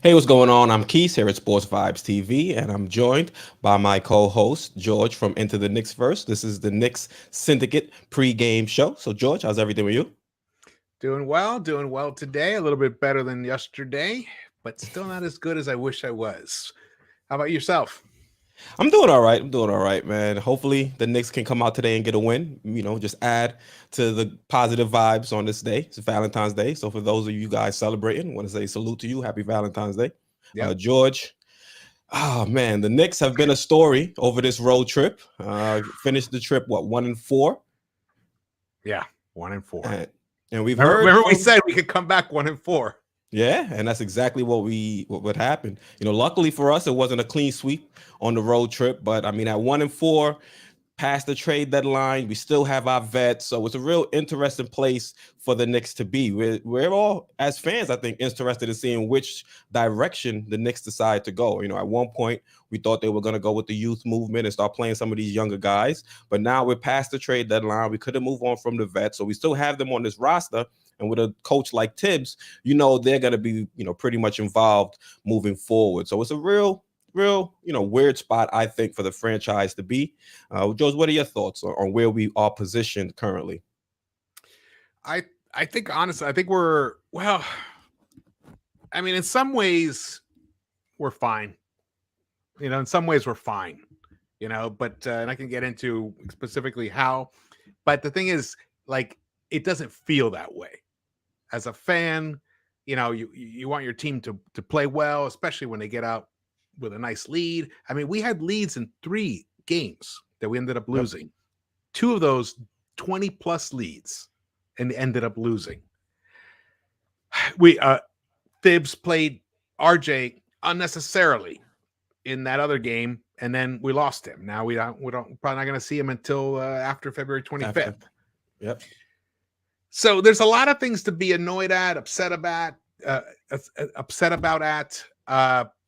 Hey, what's going on? I'm Keith here at Sports Vibes TV, and I'm joined by my co-host George from Into the Knicks Verse. This is the Knicks Syndicate pregame show. So, George, how's everything with you? Doing well today. A little bit better than yesterday, but still not as good as I wish I was. How about yourself? I'm doing all right. I'm doing all right, man. Hopefully, the Knicks can come out today and get a win. Just add to the positive vibes on this day. It's Valentine's Day, so for those of you guys celebrating, I want to say salute to you. Happy Valentine's Day, Yep. George. Oh man, the Knicks have been a story over this road trip. Finished the trip what 1-4. Yeah, 1-4. And we've heard Remember we from said we could come back 1-4. yeah, and that's exactly what happened. Luckily for us, it wasn't a clean sweep on the road trip, but I mean, at 1-4, past the trade deadline, we still have our vets, so it's a real interesting place for the Knicks to be. We're all, as fans, I think, interested in seeing which direction the Knicks decide to go. At one point, we thought they were going to go with the youth movement and start playing some of these younger guys, but now we're past the trade deadline. We couldn't move on from the vets, so we still have them on this roster. And with a coach like Tibs, they're going to be, pretty much involved moving forward. So it's a real, weird spot, I think, for the franchise to be. Joe, what are your thoughts on where we are positioned currently? I think honestly, I think we're well. I mean, in some ways, we're fine. In some ways, we're fine. But and I can get into specifically how. But the thing is, like, it doesn't feel that way. As a fan, you want your team to play well, especially when they get out with a nice lead. I mean, we had leads in 3 games that we ended up Yep. losing. 2 of those 20 plus leads and ended up losing. We Tibs played RJ unnecessarily in that other game, and then we lost him. Now we don't probably not going to see him until after February 25th. After. Yep. So there's a lot of things to be annoyed at, upset about,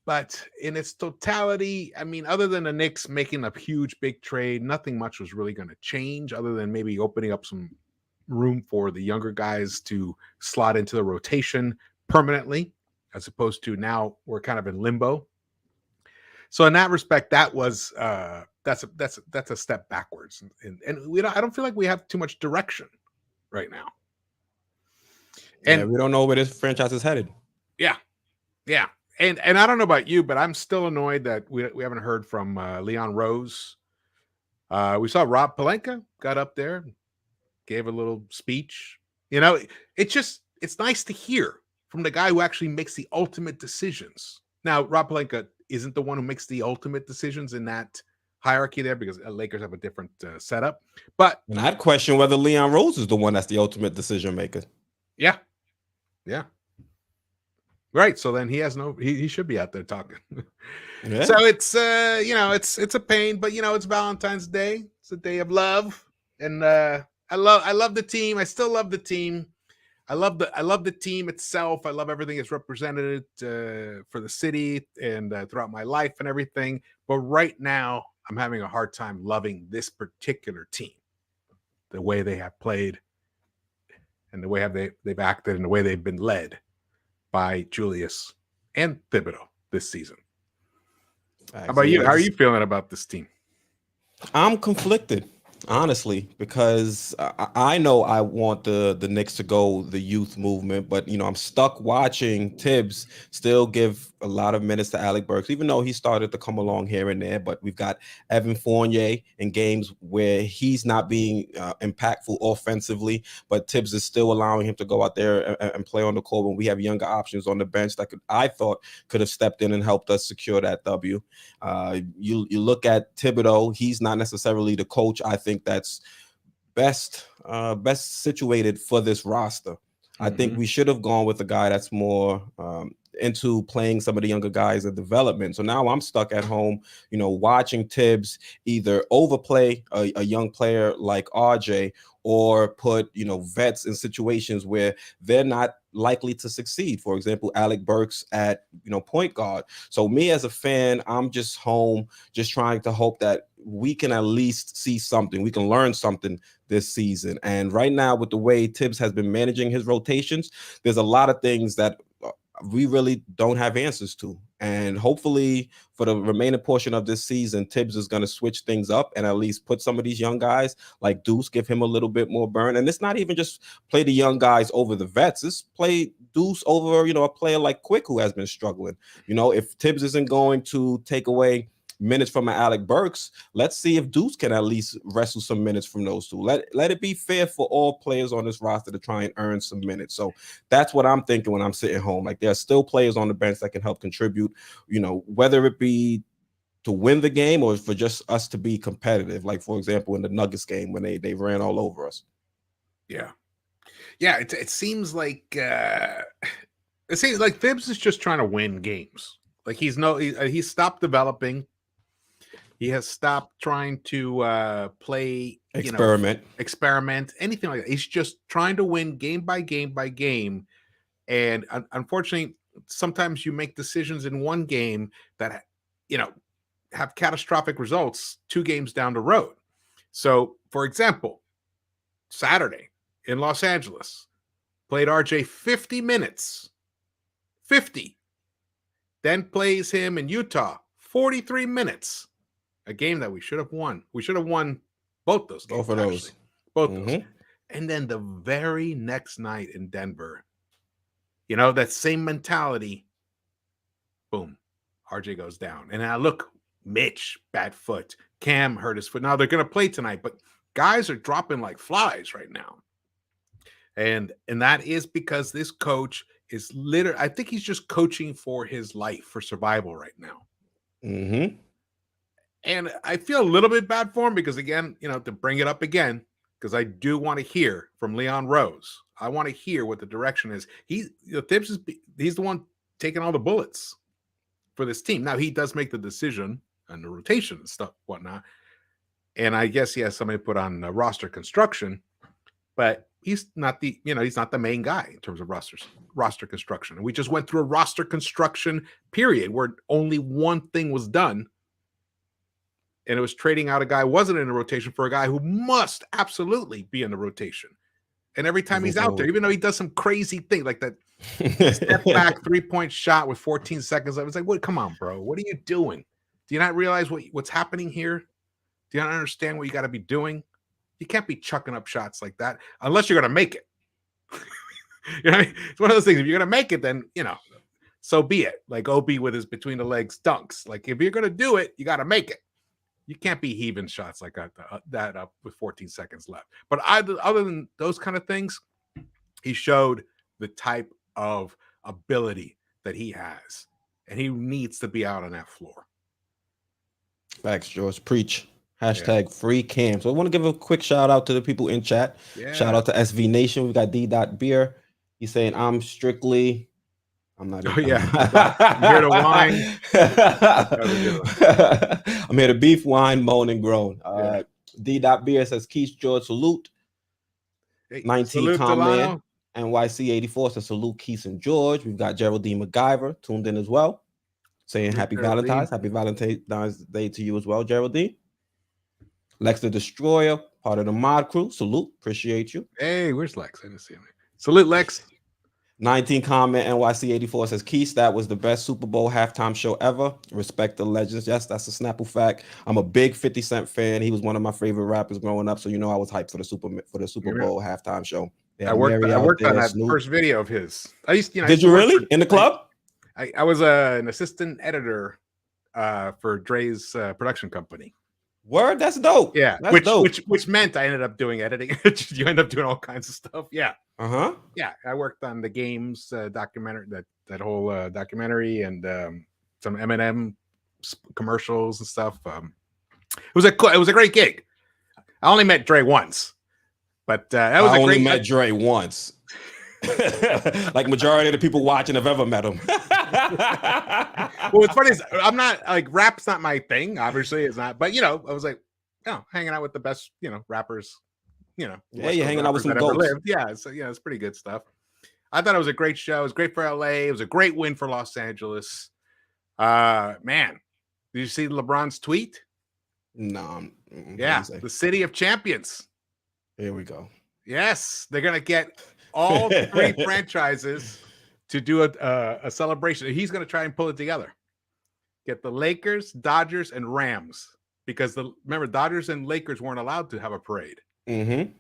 but in its totality, I mean, other than the Knicks making a huge big trade, nothing much was really going to change, other than maybe opening up some room for the younger guys to slot into the rotation permanently, as opposed to now we're kind of in limbo. So in that respect, that was that's a step backwards, and I don't feel like we have too much direction right now. Yeah, And we don't know where this franchise is headed. yeah, yeah. And I don't know about you, but I'm still annoyed that we haven't heard from Leon Rose. We saw Rob Pelinka got up there, gave a little speech. It's nice to hear from the guy who actually makes the ultimate decisions. Now, Rob Pelinka isn't the one who makes the ultimate decisions in that hierarchy there, because Lakers have a different setup. But And I'd question whether Leon Rose is the one that's the ultimate decision maker. yeah, right. So then he should be out there talking. Yeah. So it's it's a pain, but it's Valentine's Day. It's a day of love, and I love the team. I still love the team. I love the team itself. I love everything it's represented for the city and throughout my life and everything. But right now, I'm having a hard time loving this particular team, the way they have played, and the way they've acted, and the way they've been led by Julius and Thibodeau this season. How about you? How are you feeling about this team? I'm conflicted, honestly, because I know I want the Knicks to go the youth movement, but I'm stuck watching Tibbs still give a lot of minutes to Alec Burks, even though he started to come along here and there. But we've got Evan Fournier in games where he's not being impactful offensively, but Tibbs is still allowing him to go out there and play on the court when we have younger options on the bench that I thought could have stepped in and helped us secure that W. You look at Thibodeau, he's not necessarily the coach I think that's best situated for this roster. I think we should have gone with a guy that's more into playing some of the younger guys in development. So now I'm stuck at home, watching Tibbs either overplay a young player like RJ or put, vets in situations where they're not likely to succeed. For example, Alec Burks at, point guard. So me as a fan, I'm just home, just trying to hope that we can at least see something. We can learn something this season. And right now, with the way Tibbs has been managing his rotations, there's a lot of things that we really don't have answers to. And hopefully for the remaining portion of this season, Tibbs is going to switch things up and at least put some of these young guys like Deuce, give him a little bit more burn. And it's not even just play the young guys over the vets. It's play Deuce over, a player like Quick who has been struggling. If Tibbs isn't going to take away minutes from Alec Burks, let's see if Deuce can at least wrestle some minutes from those two. Let it be fair for all players on this roster to try and earn some minutes. So that's what I'm thinking when I'm sitting home. Like, there are still players on the bench that can help contribute, whether it be to win the game or for just us to be competitive. Like, for example, in the Nuggets game when they ran all over us. Yeah. It seems like Thibs is just trying to win games. Like, he's stopped developing. He has stopped trying to play, experiment, anything like that. He's just trying to win game by game by game. And unfortunately, sometimes you make decisions in one game that, have catastrophic results 2 games down the road. So, for example, Saturday in Los Angeles, played RJ 50 minutes. 50. Then plays him in Utah 43 minutes. A game that we should have won. We should have won both those games. Both of those. Those. And then the very next night in Denver, that same mentality, boom, RJ goes down. And now look, Mitch, bad foot. Cam hurt his foot. Now they're going to play tonight, but guys are dropping like flies right now. And that is because this coach is I think he's just coaching for his life, for survival right now. Mm-hmm. And I feel a little bit bad for him because, again, to bring it up again, because I do want to hear from Leon Rose. I want to hear what the direction is. Tibs he's the one taking all the bullets for this team. Now, he does make the decision and the rotation and stuff, whatnot. And I guess he has somebody put on roster construction, but he's not the main guy in terms of roster construction. And we just went through a roster construction period where only one thing was done. And it was trading out a guy who wasn't in the rotation for a guy who must absolutely be in the rotation. And every time he's out there, even though he does some crazy thing like that step back 3-point shot with 14 seconds, I was like, "What? Come on, bro! What are you doing? Do you not realize what's happening here? Do you not understand what you got to be doing? You can't be chucking up shots like that unless you're going to make it." It's one of those things. If you're going to make it, then so be it. Like OB with his between the legs dunks. Like, if you're going to do it, you got to make it. You can't be heaving shots like that up with 14 seconds left. But other than those kind of things, he showed the type of ability that he has, and he needs to be out on that floor. Facts, George. Preach. Hashtag free Cam. So I want to give a quick shout out to the people in chat. Yeah. Shout out to SV Nation. We got D.Beer. He's saying, I'm not. I'm here to whine. I'm here to beef, whine, moan, and groan. D.Beer says, Keith George, salute. 19 comment. NYC84 says, salute Keith and George. We've got Geraldine MacGyver tuned in as well, saying happy Valentine's. Happy Valentine's Day to you as well, Geraldine. Lex the Destroyer, part of the mod crew. Salute. Appreciate you. Hey, where's Lex? I didn't see him. Salute, Lex. 19 comment NYC84 says, Keith, that was the best Super Bowl halftime show ever. Respect the legends. Yes, that's a Snapple fact. I'm a big 50 Cent fan. He was one of my favorite rappers growing up, so I was hyped for the Super Bowl halftime show. I worked on that first video of his. Did you really? In the club? I was an assistant editor for Dre's production company. Word, that's dope. Yeah, that's dope. Which meant I ended up doing editing. You end up doing all kinds of stuff. Yeah. Yeah, I worked on the games documentary, that whole documentary, and some M&M commercials and stuff. It was a great gig. I only met Dre once, but that was I only met Dre once. Like majority of the people watching have ever met him. Well, what's funny is I'm not like rap's not my thing. Obviously, it's not. But I was like, hanging out with the best, rappers. Yeah, you're hanging out with some goats. Yeah, so it's pretty good stuff. I thought it was a great show. It was great for LA. It was a great win for Los Angeles. Man, did you see LeBron's tweet? No. Yeah, the city of champions. Here we go. Yes, they're gonna get all 3 franchises to do a celebration. He's going to try and pull it together. Get the Lakers, Dodgers, and Rams, because remember, Dodgers and Lakers weren't allowed to have a parade. Mm-hmm.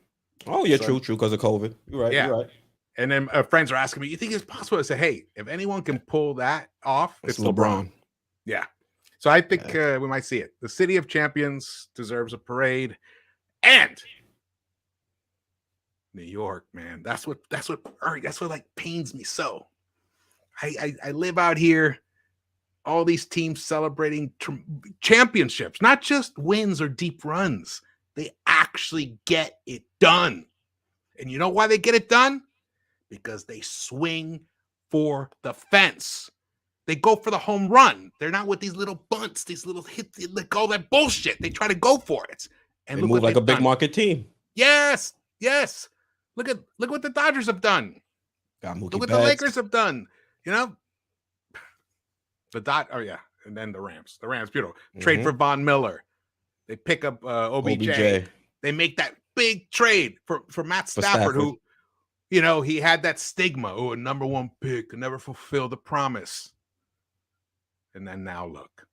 Oh, yeah, So, true, because of COVID. You're right. Yeah. You're right. And then friends are asking me, "You think it's possible?" I say, "Hey, if anyone can pull that off, it's LeBron." Yeah. So I think we might see it. The City of Champions deserves a parade, and New York, man. That's what like pains me so. I live out here. All these teams celebrating championships, not just wins or deep runs. They actually get it done. And you know why they get it done? Because they swing for the fence. They go for the home run. They're not with these little bunts, these little hits, like all that bullshit. They try to go for it. And they move like a big market team. Yes. Look what the Dodgers have done. Look what the Lakers have done. You know, and then the Rams. The Rams, beautiful. Trade for Von Miller. They pick up OBJ. They make that big trade for Matt Stafford, who, you know, he had that stigma. Oh, a number one pick, never fulfilled the promise. And then now look.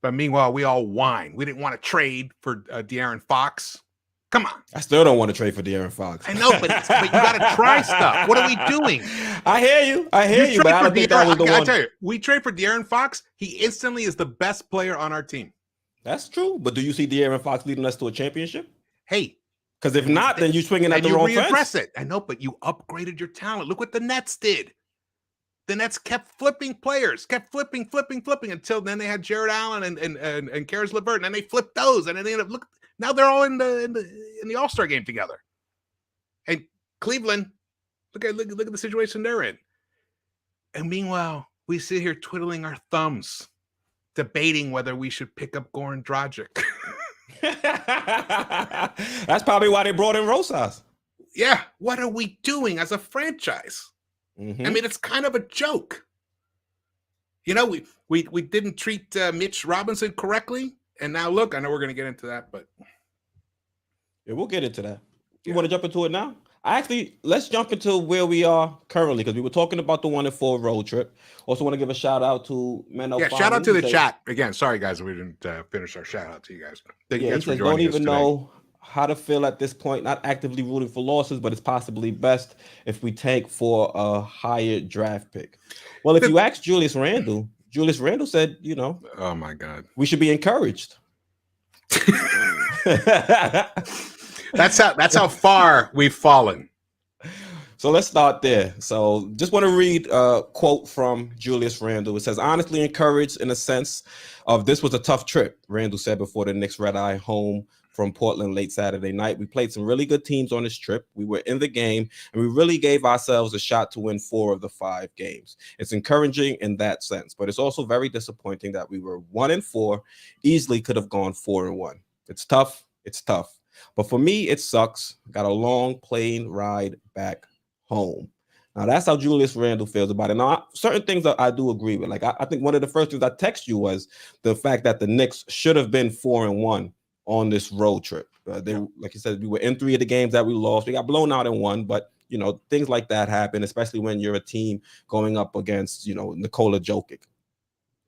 But meanwhile, we all whine. We didn't want to trade for De'Aaron Fox. Come on. I still don't want to trade for De'Aaron Fox. I know, but you got to try stuff. What are we doing? I hear you. But I don't think that was the one. I tell you, we trade for De'Aaron Fox. He instantly is the best player on our team. That's true. But do you see De'Aaron Fox leading us to a championship? Hey. Because if not, then you're swinging at the wrong fence. It. I know, but you upgraded your talent. Look what the Nets did. The Nets kept flipping players, kept flipping until then they had Jared Allen and Karis LeVert, and then they flipped those, and then they ended up now they're all in the All-Star game together. And Cleveland, look at the situation they're in. And meanwhile, we sit here twiddling our thumbs, debating whether we should pick up Goran Dragic. That's probably why they brought in Rosas. Yeah, what are we doing as a franchise? Mm-hmm. I mean, it's kind of a joke. You know, we didn't treat Mitch Robinson correctly, and now look, I know we're going to get into that, but yeah, we'll get into that. You want to jump into it now? Let's jump into where we are currently, because we were talking about the 1-4 road trip. Also want to give a shout out to Menno. Yeah, shout out to the chat again. Sorry guys, we didn't finish our shout out to you guys. Thank you guys for joining us today. Don't even know how to feel at this point, not actively rooting for losses, but it's possibly best if we tank for a higher draft pick. Well, if you ask Julius Randle said, you know, oh my God, we should be encouraged. That's how far we've fallen. So let's start there. So just want to read a quote from Julius Randle. It says, honestly encouraged in a sense of this was a tough trip. Randle said before the Knicks red-eye home from Portland late Saturday night. We played some really good teams on this trip. We were in the game, and we really gave ourselves a shot to win 4 of the 5 games. It's encouraging in that sense, but it's also very disappointing that we were 1-4, easily could have gone 4-1. It's tough. But for me, it sucks. Got a long plane ride back home. Now, that's how Julius Randle feels about it. Now, certain things that I do agree with. Like, I think one of the first things I text you was the fact that the Knicks should have been 4-1 on this road trip. Like you said, we were in 3 of the games that we lost. We got blown out in 1, but, you know, things like that happen, especially when you're a team going up against, you know, Nikola Jokic.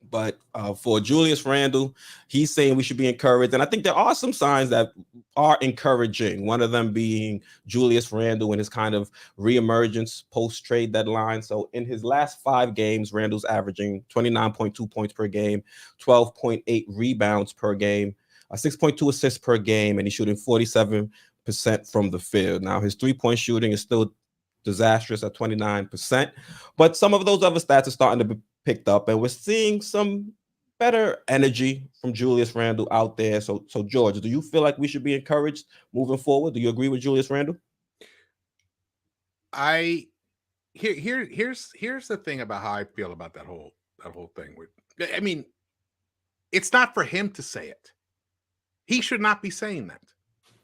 But for Julius Randle, he's saying we should be encouraged. And I think there are some signs that are encouraging. One of them being Julius Randle and his kind of reemergence post-trade deadline. So in his last 5 games, Randle's averaging 29.2 points per game, 12.8 rebounds per game, 6.2 assists per game, and he's shooting 47% from the field. Now, his 3-point shooting is still disastrous at 29%, but some of those other stats are starting to be picked up, and we're seeing some better energy from Julius Randle out there. So George, do you feel like we should be encouraged moving forward? Do you agree with Julius Randle? Here's the thing about how I feel about that whole thing. I mean, it's not for him to say it. He should not be saying that.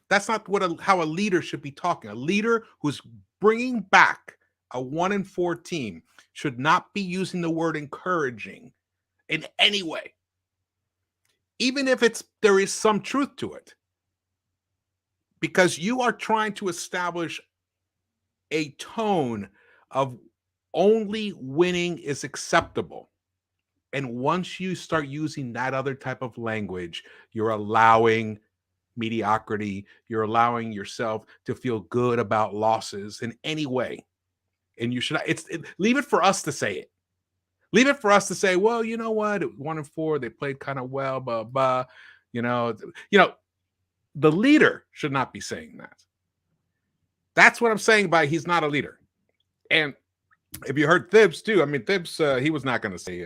That's not how a leader should be talking. A leader who's bringing back a 1-4 team should not be using the word encouraging in any way, even if there is some truth to it, because you are trying to establish a tone of only winning is acceptable. And once you start using that other type of language, you're allowing mediocrity. You're allowing yourself to feel good about losses in any way. And you should leave it for us to say it. Leave it for us to say, well, you know what? 1-4, they played kind of well, blah, blah. You know, the leader should not be saying that. That's what I'm saying by he's not a leader. And if you heard Tibs too, I mean, Tibs, he was not going to say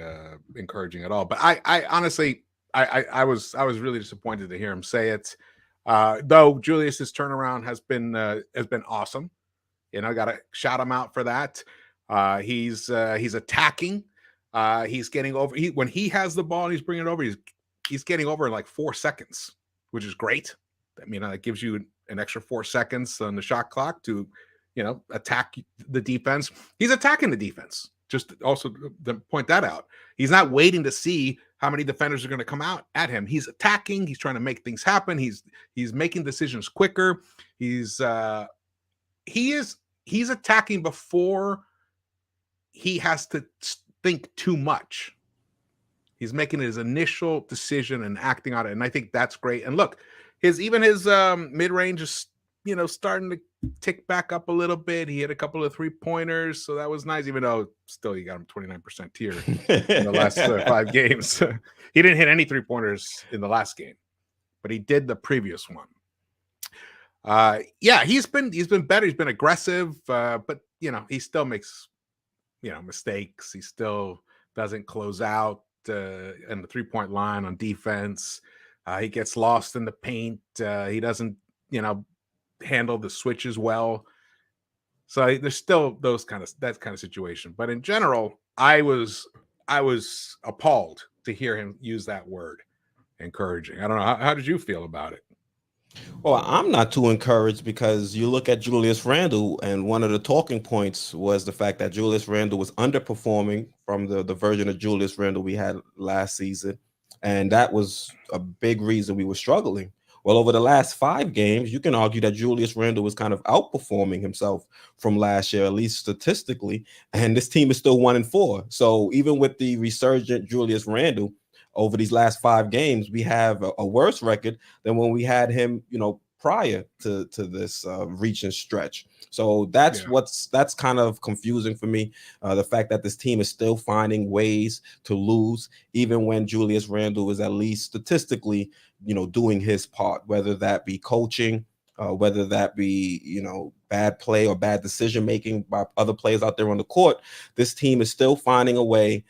encouraging at all. But I honestly, I was really disappointed to hear him say it. Though Julius's turnaround has been awesome. You know, got to shout him out for that. He's attacking. He's getting over. When he has the ball and he's bringing it over, he's getting over in like 4 seconds, which is great. I mean, that gives you an extra 4 seconds on the shot clock to, you know, attack the defense. He's attacking the defense. Just also to point that out. He's not waiting to see how many defenders are going to come out at him. He's attacking. He's trying to make things happen. He's making decisions quicker. He's attacking before he has to think too much. He's making his initial decision and acting on it, and I think that's great. And look, his mid-range is, you know, starting to tick back up a little bit. He hit a couple of 3-pointers, so that was nice, even though still you got him 29% tier in the last 5 games. He didn't hit any 3-pointers in the last game, but he did the previous one. Yeah, he's been better. He's been aggressive, but you know, he still makes, you know, mistakes. He still doesn't close out in the 3-point line on defense. He gets lost in the paint. He doesn't, you know, handle the switches well. So there's still that kind of situation. But in general, I was appalled to hear him use that word, encouraging. I don't know. How did you feel about it? Well, I'm not too encouraged because you look at Julius Randle, and one of the talking points was the fact that Julius Randle was underperforming from the version of Julius Randle we had last season. And that was a big reason we were struggling. Well, over the last 5 games, you can argue that Julius Randle was kind of outperforming himself from last year, at least statistically. And this team is still 1-4. So even with the resurgent Julius Randle, over these last 5 games, we have a worse record than when we had him, you know, prior to this reaching stretch. So that's kind of confusing for me. The fact that this team is still finding ways to lose, even when Julius Randle is at least statistically, you know, doing his part, whether that be coaching, whether that be, you know, bad play or bad decision making by other players out there on the court. This team is still finding a way.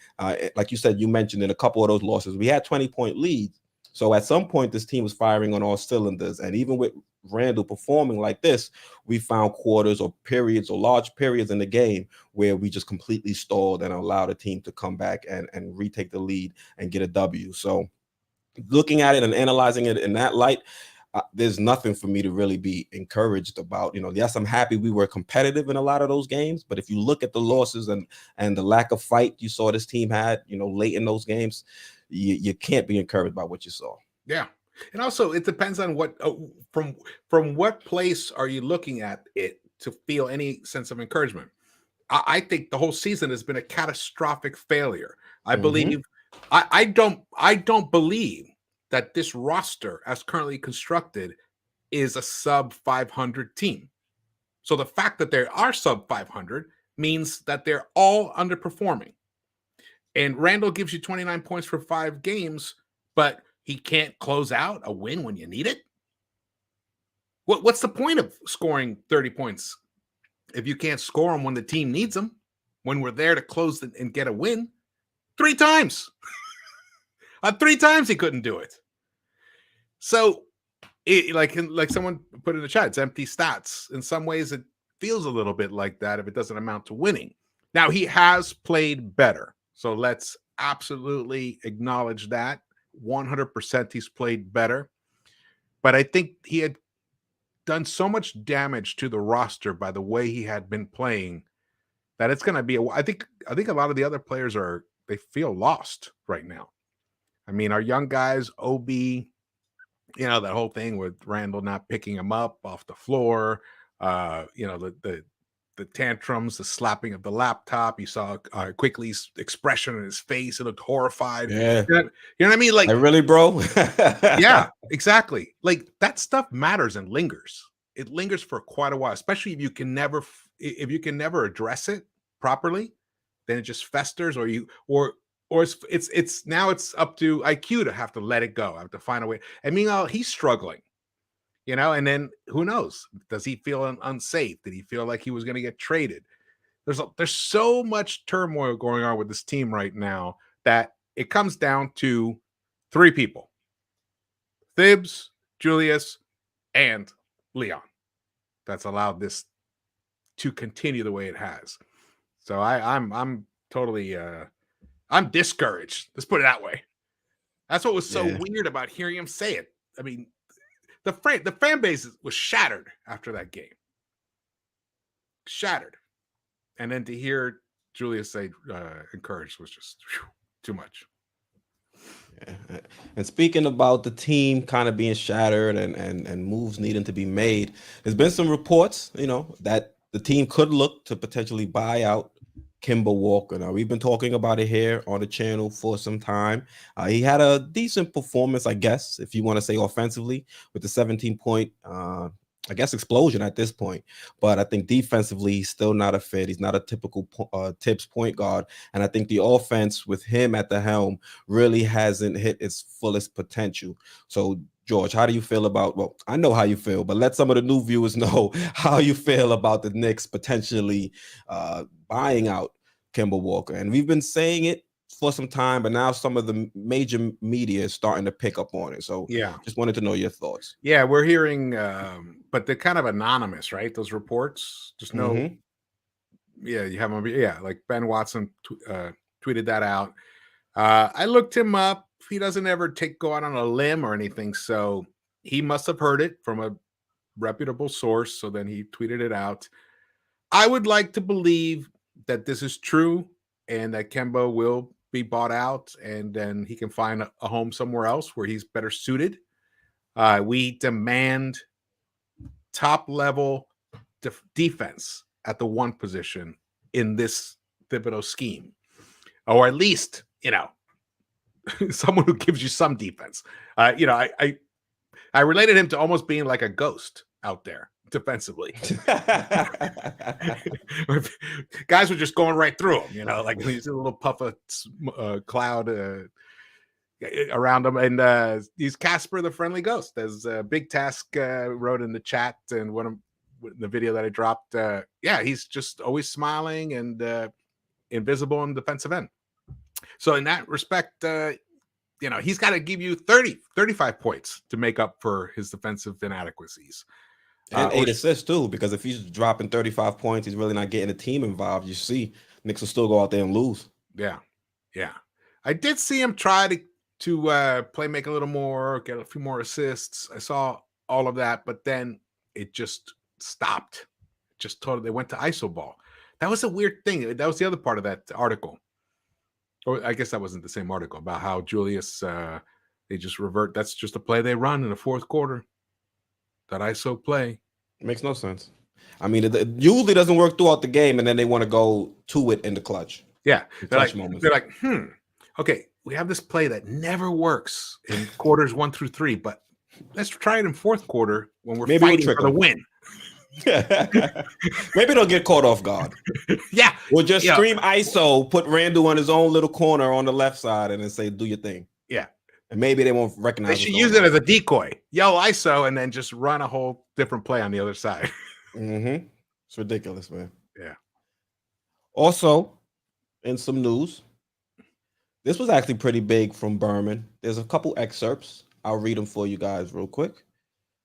Like you said, you mentioned in a couple of those losses, we had 20-point leads. So at some point, this team was firing on all cylinders. And even with Randle performing like this, we found quarters or periods or large periods in the game where we just completely stalled and allowed a team to come back and retake the lead and get a W. So looking at it and analyzing it in that light, there's nothing for me to really be encouraged about. You know, yes, I'm happy we were competitive in a lot of those games, but if you look at the losses and the lack of fight you saw this team had, you know, late in those games, you can't be encouraged by what you saw. Yeah. And also it depends on what from what place are you looking at it to feel any sense of encouragement. I think the whole season has been a catastrophic failure. I believe I don't believe that this roster, as currently constructed, is a sub 500 team. So the fact that they are sub 500 means that they're all underperforming. And Randle gives you 29 points for 5 games, but he can't close out a win when you need it. What's the point of scoring 30 points if you can't score them when the team needs them, when we're there to close and get a win? 3 times. 3 times he couldn't do it. So, like someone put in the chat, it's empty stats. In some ways, it feels a little bit like that if it doesn't amount to winning. Now, he has played better. So let's absolutely acknowledge that. 100% he's played better. But I think he had done so much damage to the roster by the way he had been playing that it's going to be I think a lot of the other players they feel lost right now. I mean, our young guys, OB, you know, that whole thing with Randle not picking him up off the floor, you know, the the tantrums, the slapping of the laptop. You saw Quickly's expression on his face; it looked horrified. Yeah. You know what I mean? Like, really, bro? yeah, exactly. Like that stuff matters and lingers. It lingers for quite a while, especially if you can never address it properly. Then it just festers, or it's now it's up to IQ to have to let it go. I have to find a way. And meanwhile, he's struggling, and then who knows? Does he feel unsafe? Did he feel like he was going to get traded? There's so much turmoil going on with this team right now that it comes down to three people: Tibs, Julius, and Leon. That's allowed this to continue the way it has. So I'm totally I'm discouraged. Let's put it that way. That's what was so weird about hearing him say it. I mean, the fan base was shattered after that game. Shattered. And then to hear Julius say encouraged was just too much. Yeah. And speaking about the team kind of being shattered and moves needing to be made, there's been some reports, that the team could look to potentially buy out Kemba Walker. Now, we've been talking about it here on the channel for some time. He had a decent performance, I guess, if you want to say offensively, with the 17-point, I guess, explosion at this point. But I think defensively, he's still not a fit. He's not a typical Tips point guard. And I think the offense with him at the helm really hasn't hit its fullest potential. So, George, how do you feel about, well, I know how you feel, but let some of the new viewers know how you feel about the Knicks potentially buying out Kemba Walker. And we've been saying it for some time, but now some of the major media is starting to pick up on it. So yeah, just wanted to know your thoughts. Yeah, we're hearing, but they're kind of anonymous, right? Those reports, just know. Yeah, you have them. Yeah, like Ben Watson tweeted that out. I looked him up. He doesn't ever go out on a limb or anything, so he must have heard it from a reputable source. So then he tweeted it out. I would like to believe that this is true and that Kemba will be bought out, and then he can find a home somewhere else where he's better suited. We demand top-level defense at the one position in this Thibodeau scheme, or at least, someone who gives you some defense. I related him to almost being like a ghost out there defensively. Guys were just going right through him, like he's a little puff of cloud around him. And he's Casper the Friendly Ghost, as Big Task wrote in the chat and the video that I dropped. He's just always smiling and invisible on the defensive end. So in that respect, he's got to give you 35 points to make up for his defensive inadequacies. And 8 assists too, because if he's dropping 35 points, he's really not getting the team involved. You see, Knicks will still go out there and lose. Yeah. I did see him try to play make a little more, get a few more assists. I saw all of that, but then it just stopped. Just totally, they went to iso ball. That was a weird thing. That was the other part of that article. Or I guess that wasn't the same article, about how Julius, they just revert. That's just a play they run in the fourth quarter. That ISO play. It makes no sense. I mean, it usually doesn't work throughout the game, and then they want to go to it in the clutch. Yeah. They're like, okay, we have this play that never works in quarters 1 through 3, but let's try it in fourth quarter when we're fighting for the win. Maybe they'll get caught off guard. Yeah. We'll just scream ISO, put Randle on his own little corner on the left side, and then say, do your thing. Yeah. And maybe they won't recognize. They should use it as a decoy. Yell ISO, and then just run a whole different play on the other side. It's ridiculous, man. Yeah. Also, in some news, this was actually pretty big from Berman. There's a couple excerpts. I'll read them for you guys real quick.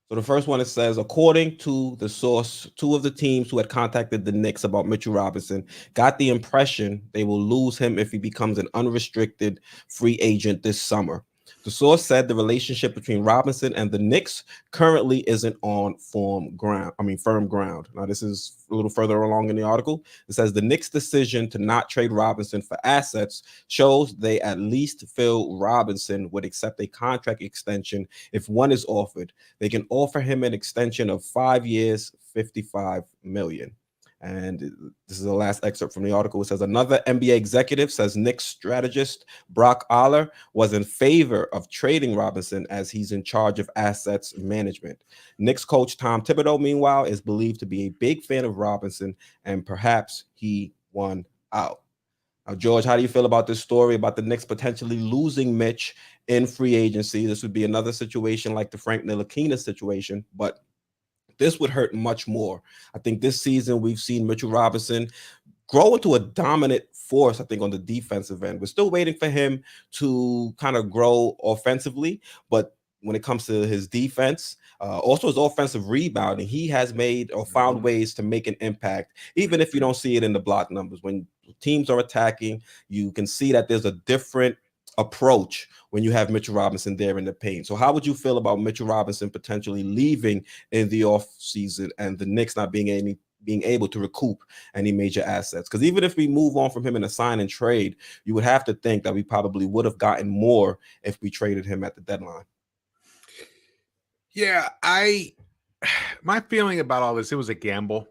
So the first one, it says, according to the source, 2 of the teams who had contacted the Knicks about Mitchell Robinson got the impression they will lose him if he becomes an unrestricted free agent this summer. The source said the relationship between Robinson and the Knicks currently isn't on firm ground. Now, this is a little further along in the article. It says the Knicks' decision to not trade Robinson for assets shows they at least feel Robinson would accept a contract extension if one is offered. They can offer him an extension of 5 years, $55 million. And this is the last excerpt from the article. It says another NBA executive says Knicks strategist Brock Aller was in favor of trading Robinson as he's in charge of assets management. Knicks coach Tom Thibodeau, meanwhile, is believed to be a big fan of Robinson, and perhaps he won out. Now, George, how do you feel about this story about the Knicks potentially losing Mitch in free agency? This would be another situation like the Frank Ntilikina situation, but this would hurt much more. I think this season we've seen Mitchell Robinson grow into a dominant force, I think, on the defensive end. We're still waiting for him to kind of grow offensively, but when it comes to his defense, also his offensive rebounding, he has made or found ways to make an impact, even if you don't see it in the block numbers. When teams are attacking, you can see that there's a different approach when you have Mitchell Robinson there in the paint. So how would you feel about Mitchell Robinson potentially leaving in the offseason and the Knicks not being able to recoup any major assets? Because even if we move on from him in a sign and trade, you would have to think that we probably would have gotten more if we traded him at the deadline. Yeah, my feeling about all this, it was a gamble.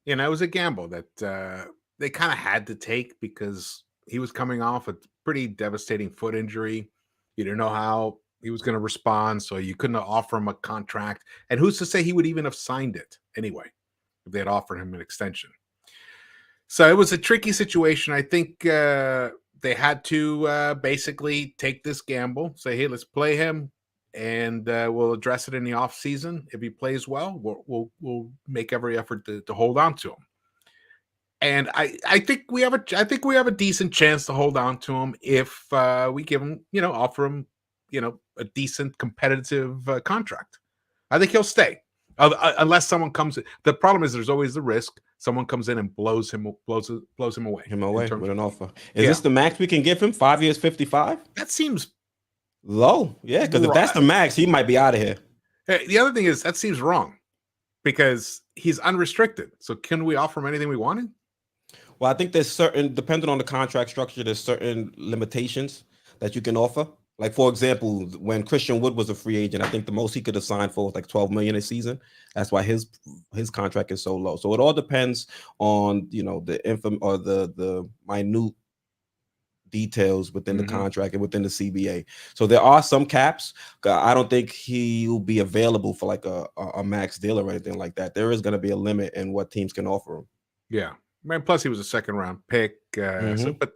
It was a gamble that they kind of had to take because he was coming off a pretty devastating foot injury. You didn't know how he was going to respond, so you couldn't offer him a contract. And who's to say he would even have signed it anyway if they had offered him an extension? So it was a tricky situation. I think they had to basically take this gamble, say, hey, let's play him, and we'll address it in the offseason. If he plays well, we'll make every effort to hold on to him. And I think we have a decent chance to hold on to him if we give him, offer him, a decent competitive contract. I think he'll stay unless someone comes in. The problem is there's always the risk someone comes in and blows him away. With an offer. Is this the max we can give him? 5 years, 55? That seems low. Yeah, because if that's the max, he might be out of here. The other thing is that seems wrong because he's unrestricted. So can we offer him anything we wanted? Well, I think there's certain, depending on the contract structure, there's certain limitations that you can offer. Like, for example, when Christian Wood was a free agent, I think the most he could have signed for was like $12 million a season. That's why his contract is so low. So it all depends on, the minute details within the contract and within the CBA. So there are some caps. I don't think he'll be available for like a max deal or anything like that. There is going to be a limit in what teams can offer him. Yeah. Man, plus he was a second round pick. But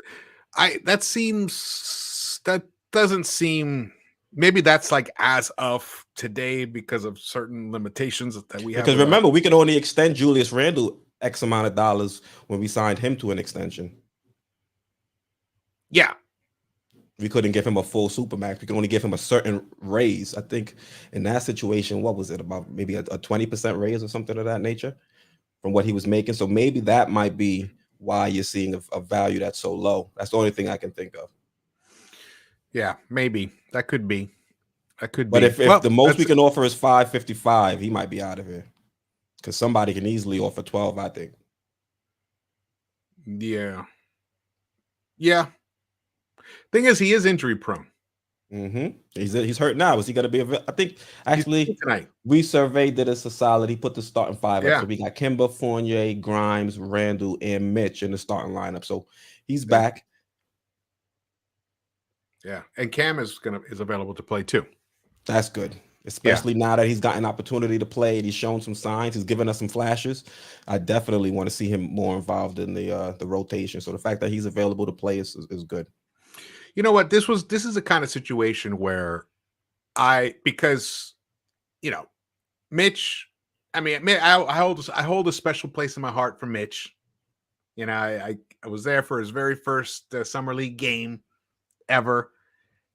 that doesn't seem, maybe that's like as of today because of certain limitations that we have. Because remember, we could only extend Julius Randle X amount of dollars when we signed him to an extension. Yeah. We couldn't give him a full supermax. We could only give him a certain raise. I think in that situation, what was it, about maybe a 20% raise or something of that nature from what he was making? So maybe that might be why you're seeing a value that's so low. That's the only thing I can think of. Yeah, maybe. That could be. But if the most we can offer is 555, he might be out of here. Because somebody can easily offer 12, I think. Yeah. Yeah. Thing is, he is injury prone. He's hurt now. Is he going to be? I think actually we surveyed that it's a solid. He put the starting five up. So we got Kemba, Fournier, Grimes, Randle, and Mitch in the starting lineup. So he's back. Yeah, and Cam is available to play too. That's good, especially now that he's got an opportunity to play and he's shown some signs. He's given us some flashes. I definitely want to see him more involved in the rotation. So the fact that he's available to play is good. You know what? This is a kind of situation where because Mitch. I mean, I hold a special place in my heart for Mitch. I was there for his very first summer league game ever,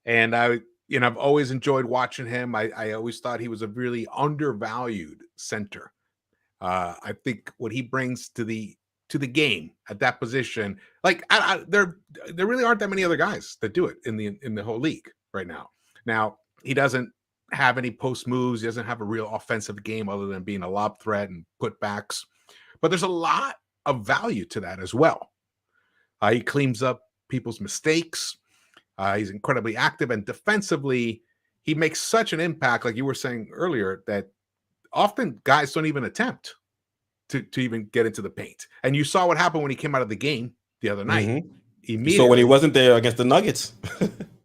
and I've always enjoyed watching him. I always thought he was a really undervalued center. I think what he brings to the game at that position, like there really aren't that many other guys that do it in the whole league right now. Now he doesn't have any post moves. He doesn't have a real offensive game other than being a lob threat and putbacks. But there's a lot of value to that as well. He cleans up people's mistakes. He's incredibly active, and defensively, he makes such an impact, like you were saying earlier, that often guys don't even attempt to even get into the paint. And you saw what happened when he came out of the game the other night. You saw when he wasn't there against the Nuggets.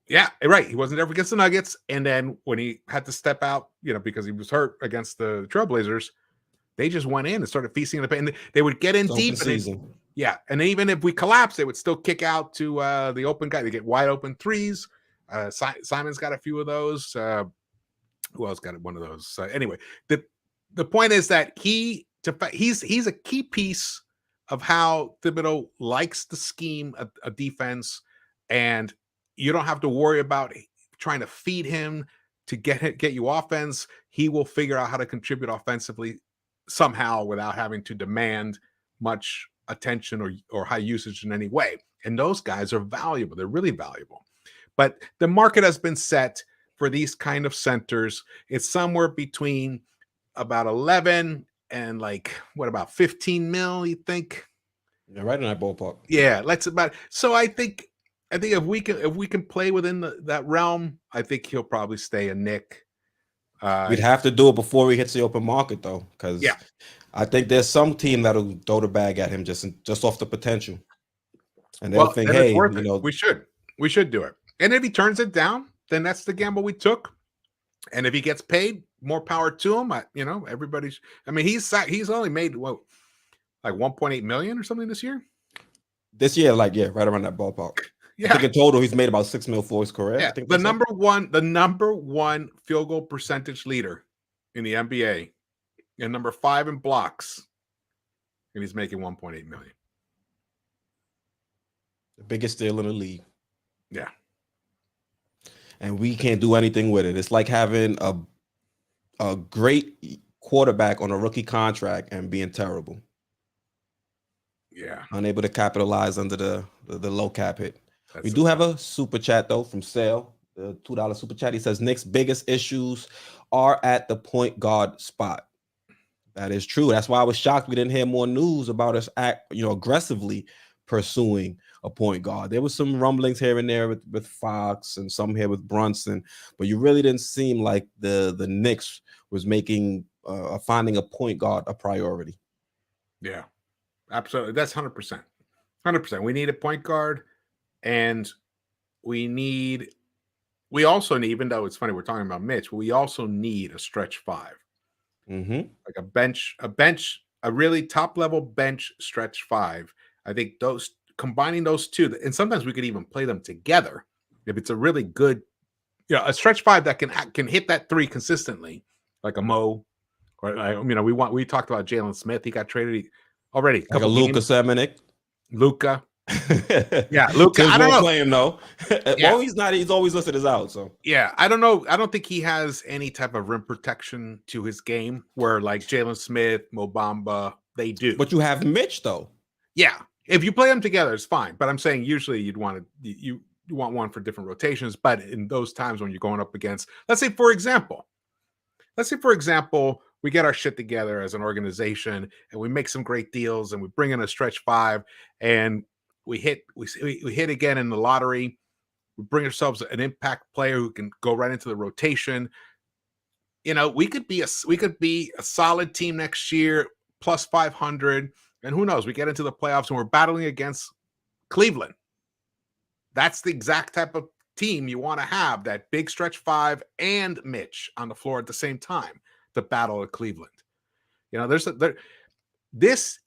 Yeah, right. He wasn't there against the Nuggets. And then when he had to step out, because he was hurt against the Trailblazers, they just went in and started feasting the paint. And they would get in deep. And even if we collapsed, they would still kick out to the open guy. They get wide open threes. Simon's got a few of those. Who else got one of those? Anyway, the point is that he's a key piece of how Thibodeau likes to scheme a defense, and you don't have to worry about trying to feed him to get you offense. He will figure out how to contribute offensively somehow without having to demand much attention or high usage in any way. And those guys are valuable. They're really valuable. But the market has been set for these kind of centers. It's somewhere between about 11 and about 15 mil, you think? Yeah, right in that ballpark. Yeah, so I think if we can play within that realm, I think he'll probably stay a Knick. We'd have to do it before he hits the open market, though, because I think there's some team that'll throw the bag at him just off the potential, and they'll think, "Hey, we should do it." And if he turns it down, then that's the gamble we took. And if he gets paid, more power to him. Everybody's. I mean, he's only made like 1.8 million or something this year. This year, right around that ballpark. Yeah. I think in total he's made about 6 mil for his career. Yeah. I think the number one field goal percentage leader in the NBA, and number 5 in blocks, and he's making 1.8 million. The biggest deal in the league. Yeah. And we can't do anything with it. It's like having a great quarterback on a rookie contract and being terrible. Yeah. Unable to capitalize under the low cap hit. We do have a super chat, though, from Sale, the $2 super chat. He says, Knicks' biggest issues are at the point guard spot. That is true. That's why I was shocked we didn't hear more news about us aggressively pursuing a point guard. There was some rumblings here and there with Fox and some here with Brunson, but you really didn't seem like the Knicks was making finding a point guard a priority. Yeah, absolutely. That's 100%. 100%. We need a point guard. And we also need, even though it's funny we're talking about Mitch, but we also need a stretch 5. Mm-hmm. Like a really top level bench stretch 5. I think combining those two, and sometimes we could even play them together if it's a really good, a stretch 5 that can hit that 3 consistently, like a Mo, or we talked about Jalen Smith. He got traded already. Like a Luka Semenic. Luka. Yeah, Luka. I don't know. Play him though. Well, he's not. He's always listed as out. So yeah, I don't know. I don't think he has any type of rim protection to his game, where like Jalen Smith, Mo Bamba, they do. But you have Mitch though. Yeah, if you play them together, it's fine. But I'm saying usually you want one for different rotations. But in those times when you're going up against, let's say for example, we get our shit together as an organization and we make some great deals and we bring in a stretch 5 and we hit again in the lottery. We bring ourselves an impact player who can go right into the rotation. We could be a solid team next year, plus 500, and who knows? We get into the playoffs and we're battling against Cleveland. That's the exact type of team you want to have, that big stretch 5 and Mitch on the floor at the same time to battle at Cleveland. This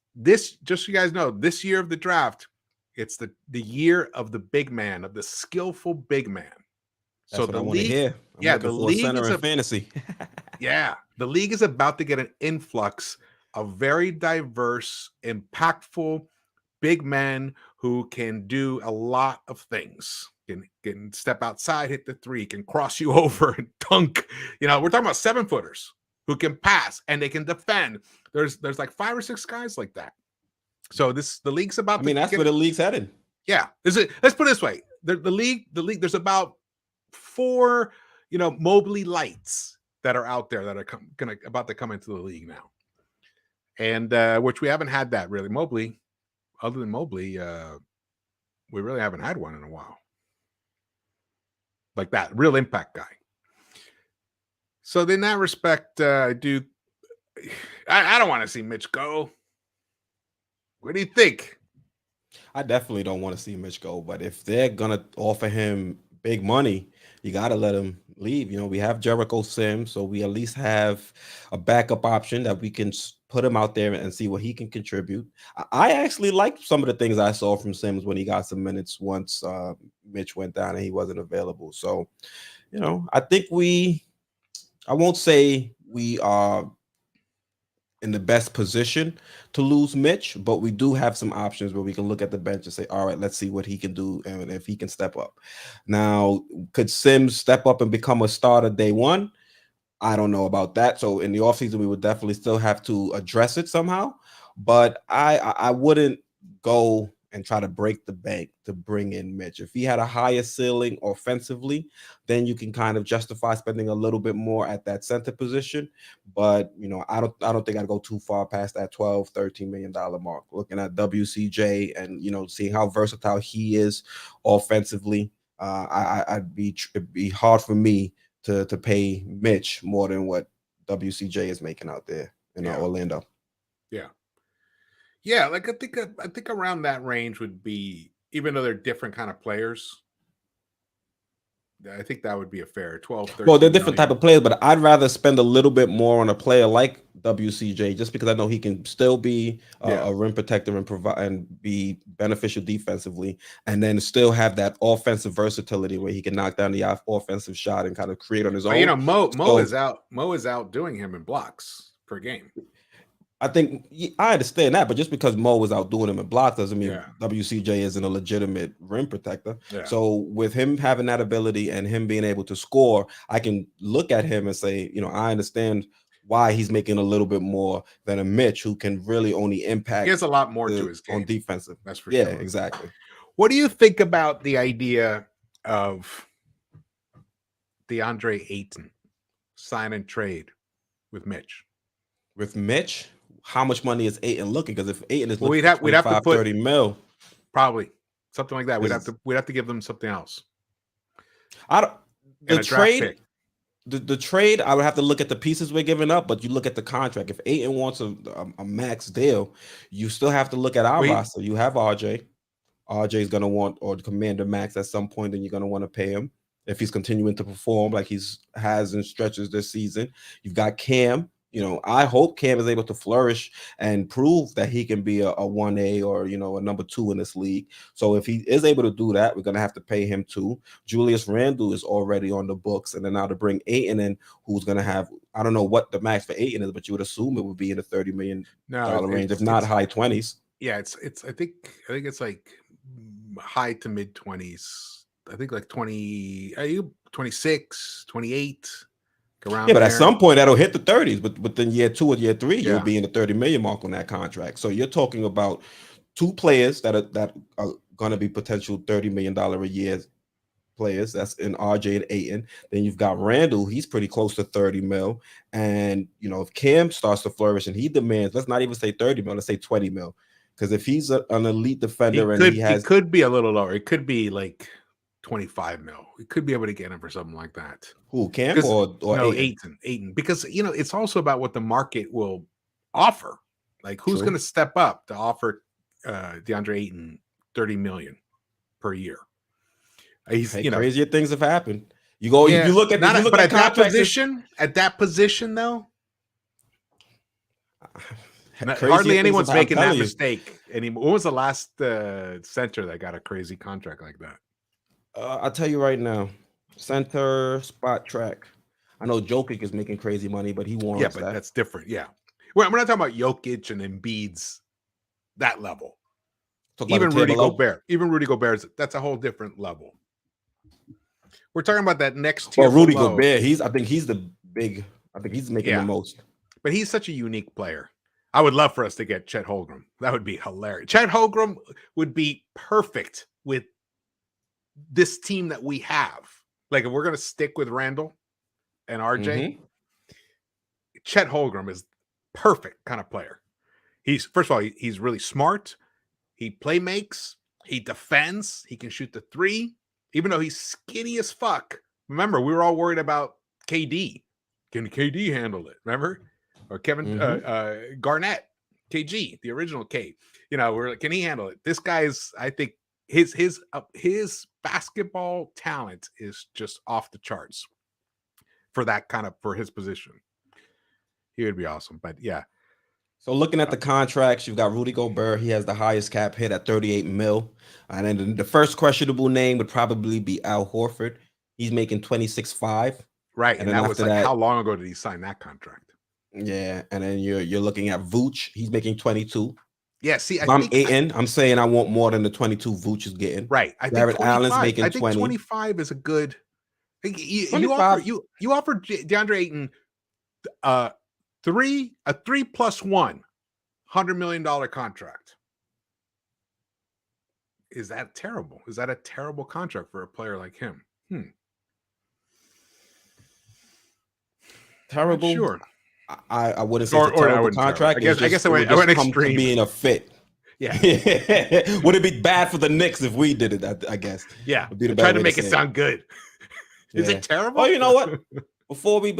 just so you guys know, this year of the draft, it's the year of the big man, of the skillful big man. That's what I want to hear. The league center in fantasy. Yeah, the league is about to get an influx of very diverse, impactful big men who can do a lot of things. Can step outside, hit the 3, can cross you over and dunk. We're talking about 7-footers who can pass and they can defend. There's like 5 or 6 guys like that. So the league's about. That's where the league's headed. Yeah, let's put it this way: the league. There's about 4, Mobley lights that are out there that are about to come into the league now, and which we haven't had that really. Mobley, other than Mobley, we really haven't had one in a while. Like that, real impact guy. So in that respect, I don't want to see Mitch go. What do you think? I definitely don't want to see Mitch go, but if they're gonna offer him big money, you gotta let him leave. We have Jericho Sims, so we at least have a backup option that we can put him out there and see what he can contribute. I actually liked some of the things I saw from Sims when he got some minutes once Mitch went down and he wasn't available. So, I think I won't say we are in the best position to lose Mitch, but we do have some options where we can look at the bench and say, all right, let's see what he can do and if he can step up. Now, could Sims step up and become a starter day one? I don't know about that. So in the offseason, we would definitely still have to address it somehow. But I wouldn't go and try to break the bank to bring in Mitch. If he had a higher ceiling offensively, then you can kind of justify spending a little bit more at that center position. But I don't think I'd go too far past that 12, $13 million mark. Looking at WCJ and seeing how versatile he is offensively, it'd be hard for me to pay Mitch more than what WCJ is making out there in Orlando. Yeah. Yeah, like I think around that range would be, even though they're different kind of players, I think that would be a fair 12, 13 Well, they're different million. type of players, but I'd rather spend a little bit more on a player like WCJ just because I know he can still be a rim protector and provide and be beneficial defensively, and then still have that offensive versatility where he can knock down the offensive shot and kind of create on his own. Mo is out doing him in blocks per game. I think I understand that, but just because Mo was out doing him in blocks doesn't mean Yeah. WCJ isn't a legitimate rim protector. Yeah. So with him having that ability and him being able to score, I can look at him and say, I understand why he's making a little bit more than a Mitch who can really only impact. He has a lot more to his game on defensive. That's for sure. Yeah, exactly. What do you think about the idea of DeAndre Ayton sign and trade with Mitch? With Mitch, how much money is Ayton looking? Because if Ayton is looking we'd have to put 30 mil, probably something like that. We'd have to give them something else. The trade, I would have to look at the pieces we're giving up, but you look at the contract. If Ayton wants a max deal, you still have to look at our roster. You have RJ. RJ is going to want or command a max at some point, and you're going to want to pay him if he's continuing to perform like has in stretches this season. You've got Cam. I hope Cam is able to flourish and prove that he can be a 1A or, a number 2 in this league. So if he is able to do that, we're going to have to pay him too. Julius Randle is already on the books. And then now to bring Ayton in, who's going to have, I don't know what the max for Ayton is, but you would assume it would be in the $30 million range, if not high 20s. Yeah, I think it's like high to mid 20s. I think like 20, 26, 28. Yeah, but at some point that'll hit the 30s. But within year 2 or year 3, you'll be in the 30 million mark on that contract. So you're talking about 2 players that are going to be potential $30 million a year players. That's in RJ and Ayton. Then you've got Randle. He's pretty close to 30 mil. And if Cam starts to flourish and he demands, let's not even say 30 mil, let's say 20 mil. Because if he's an elite defender he could be a little lower. It could be like 25 mil. We could be able to get him for something like that. Who, Cam or no, Ayton? Because it's also about what the market will offer. Like who's going to step up to offer DeAndre Ayton 30 million per year? Crazier things have happened. You look at that position though. Hardly anyone's making that mistake anymore. What was the last center that got a crazy contract like that? I'll tell you right now, center spot track. I know Jokic is making crazy money, but he warrants that. That's different. Yeah, we're not talking about Jokic and Embiid's that level. Even Rudy Gobert, that's a whole different level. We're talking about that next tier. Well, Rudy Gobert, I think he's making the most. But he's such a unique player. I would love for us to get Chet Holmgren. That would be hilarious. Chet Holmgren would be perfect with this team that we have. Like if we're going to stick with Randle and RJ, Chet Holmgren is perfect kind of player. First of all, he's really smart. He play makes. He defends. He can shoot the 3, even though he's skinny as fuck. Remember, we were all worried about KD. Can KD handle it? Remember? Or Kevin Garnett. KG, the original K. You know, we're like, can he handle it? This guy's, I think his basketball talent is just off the charts for his position. He would be awesome. But yeah. So looking at the contracts, you've got Rudy Gobert. He has the highest cap hit at 38 mil. And then the first questionable name would probably be Al Horford. He's making 26.5. Right. And that was like, how long ago did he sign that contract? Yeah. And then you're looking at Vooch. He's making 22. Yeah, see, I'm saying I want more than the 22 Vooch is getting. Right. I Jared think Allen's making 20. I think 25 is a good. You offer DeAndre Ayton a 3+1 $100 million contract. Is that terrible? Is that a terrible contract for a player like him? Terrible. Sure. I wouldn't say it's a terrible contract. I guess I went extreme. Being a fit. Yeah. Would it be bad for the Knicks if we did it? I guess. Yeah. Trying to make it sound good. Is it terrible? Oh, you know what? Before we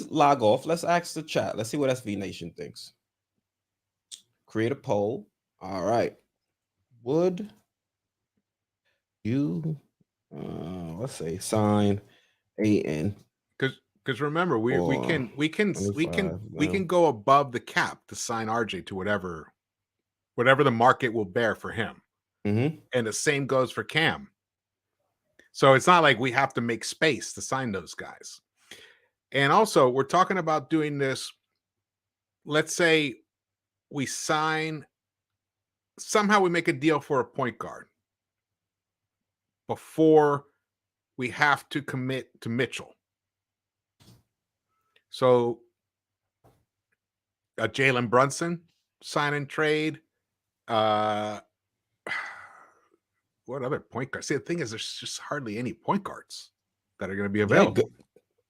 log off, let's ask the chat. Let's see what SV Nation thinks. Create a poll. All right. Would you let's say sign Ayton? Because remember, we can go above the cap to sign RJ to whatever the market will bear for him. Mm-hmm. And the same goes for Cam. So it's not like we have to make space to sign those guys. And also, we're talking about doing this. Let's say we somehow we make a deal for a point guard before we have to commit to Mitchell. So a Jalen Brunson sign and trade. What other point guards? See, the thing is, there's just hardly any point guards that are going to be available. Yeah,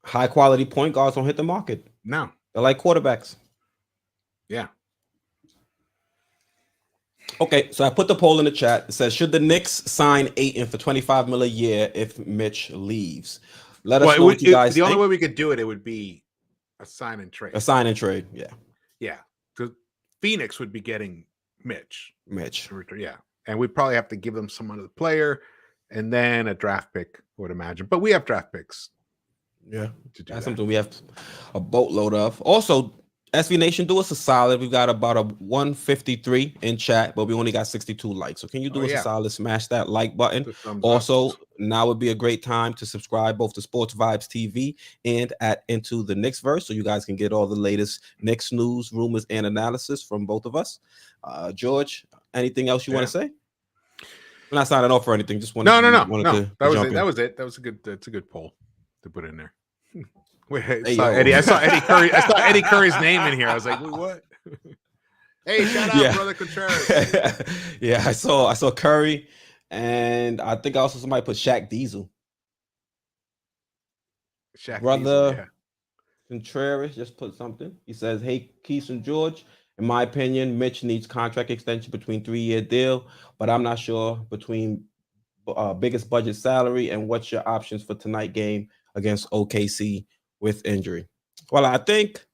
high quality point guards don't hit the market. No, they're like quarterbacks. Yeah. Okay, so I put the poll in the chat. It says, should the Knicks sign Ayton for $25 million a year if Mitch leaves? Let us know what you guys think. The only way we could do it would be a sign and trade. A sign and trade, yeah. Yeah. Because Phoenix would be getting Mitch. Yeah. And we'd probably have to give them some other player and then a draft pick, I would imagine. But we have draft picks. Yeah. That's something we have a boatload of. Also, SV Nation, do us a solid. We've got about a 153 in chat, but we only got 62 likes. So can you do us a solid? Smash that like button. Also, now would be a great time to subscribe both to Sports Vibes TV and at Into the Knicks Verse, so you guys can get all the latest Knicks news, rumors, and analysis from both of us. George, anything else you want to say? We're not signing off for anything. Just wanted no. That was it. That's a good poll to put in there. I saw Eddie Curry. I saw Eddie Curry's name in here. I was like, what? Hey, shout out, brother Contreras. Yeah, I saw Curry, and I think also somebody put Shaq Diesel. Brother Contreras just put something. He says, "Hey, Keith and George. In my opinion, Mitch needs contract extension between 3-year deal, but I'm not sure between biggest budget salary and what's your options for tonight game against OKC with injury." Well, I think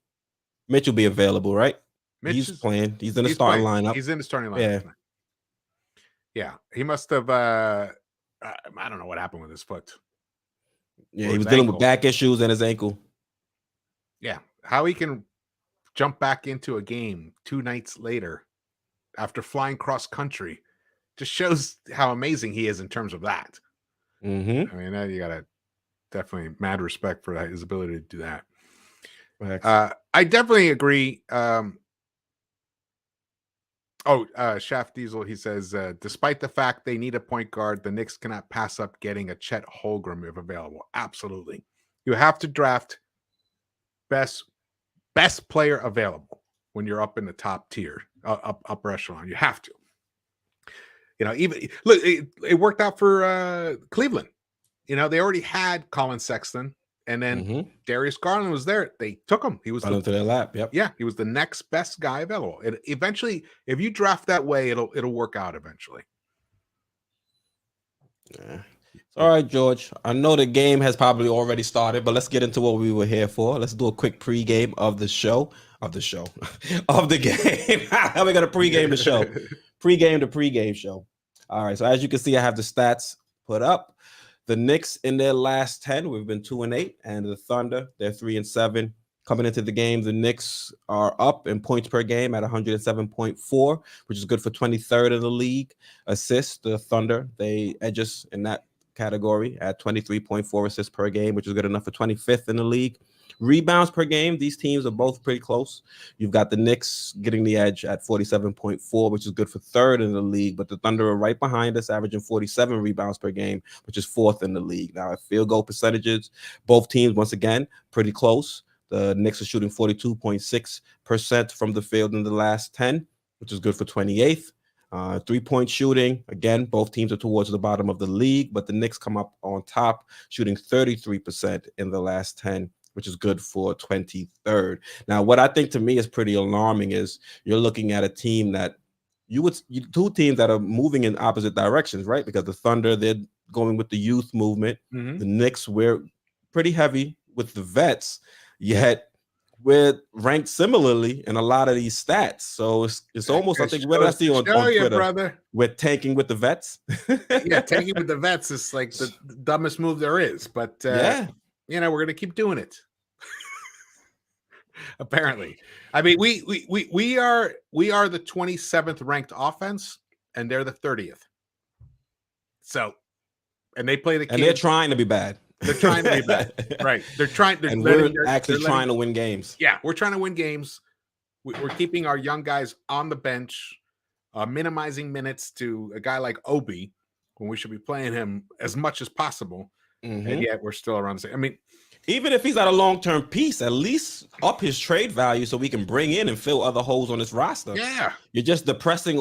Mitch will be available, right? He's playing. He's in the starting lineup. He's in the starting lineup. Yeah. He must have. I don't know what happened with his foot. Yeah, he was dealing with back issues and his ankle. Yeah, how he can jump back into a game 2 nights later after flying cross country just shows how amazing he is in terms of that. Mm-hmm. I mean, you gotta definitely mad respect for his ability to do that. I definitely agree. Shaft Diesel, he says, despite the fact they need a point guard, the Knicks cannot pass up getting a Chet Holmgren if available. Absolutely. You have to draft best player available when you're up in the top tier, upper echelon. You have to. Even look, it worked out for Cleveland. They already had Colin Sexton, and then Darius Garland was there. They took him. He was into their lap. Yep. Yeah, he was the next best guy available. And eventually, if you draft that way, it'll work out eventually. Yeah. All right, George. I know the game has probably already started, but let's get into what we were here for. Let's do a quick pregame of the show. of the show of the game. How we gonna pregame the show? Pregame the pregame show. All right. So as you can see, I have the stats put up. The Knicks in their last 10, we've been 2-8, and the Thunder, they're 3-7. Coming into the game, the Knicks are up in points per game at 107.4, which is good for 23rd in the league. Assists, the Thunder, they edge us in that category at 23.4 assists per game, which is good enough for 25th in the league. Rebounds per game, these teams are both pretty close. You've got the Knicks getting the edge at 47.4, which is good for third in the league, but the Thunder are right behind us, averaging 47 rebounds per game, which is fourth in the league. Now, at field goal percentages, both teams, once again, pretty close. The Knicks are shooting 42.6% from the field in the last 10, which is good for 28th. Three-point shooting, again, both teams are towards the bottom of the league, but the Knicks come up on top, shooting 33% in the last 10, which is good for 23rd. Now, what I think to me is pretty alarming is you're looking at a team that two teams that are moving in opposite directions, right? Because the Thunder, they're going with the youth movement. Mm-hmm. The Knicks, we're pretty heavy with the vets, yet we're ranked similarly in a lot of these stats. So it's almost, I think, what did I see on Twitter? Brother. We're tanking with the vets. Yeah, tanking with the vets is like the dumbest move there is. But yeah, you know, we're gonna keep doing it. Apparently, I mean, we are the 27th ranked offense, and they're the 30th. So, and they play the Kings. And they're trying to be bad. They're trying to be bad, right? They're trying. And we're actually trying to win games. Yeah, we're trying to win games. We're keeping our young guys on the bench, minimizing minutes to a guy like Obi when we should be playing him as much as possible. Mm-hmm. And yet we're still around the same. I mean, even if he's at a long-term piece, at least up his trade value so we can bring in and fill other holes on this roster. Yeah, you're just depressing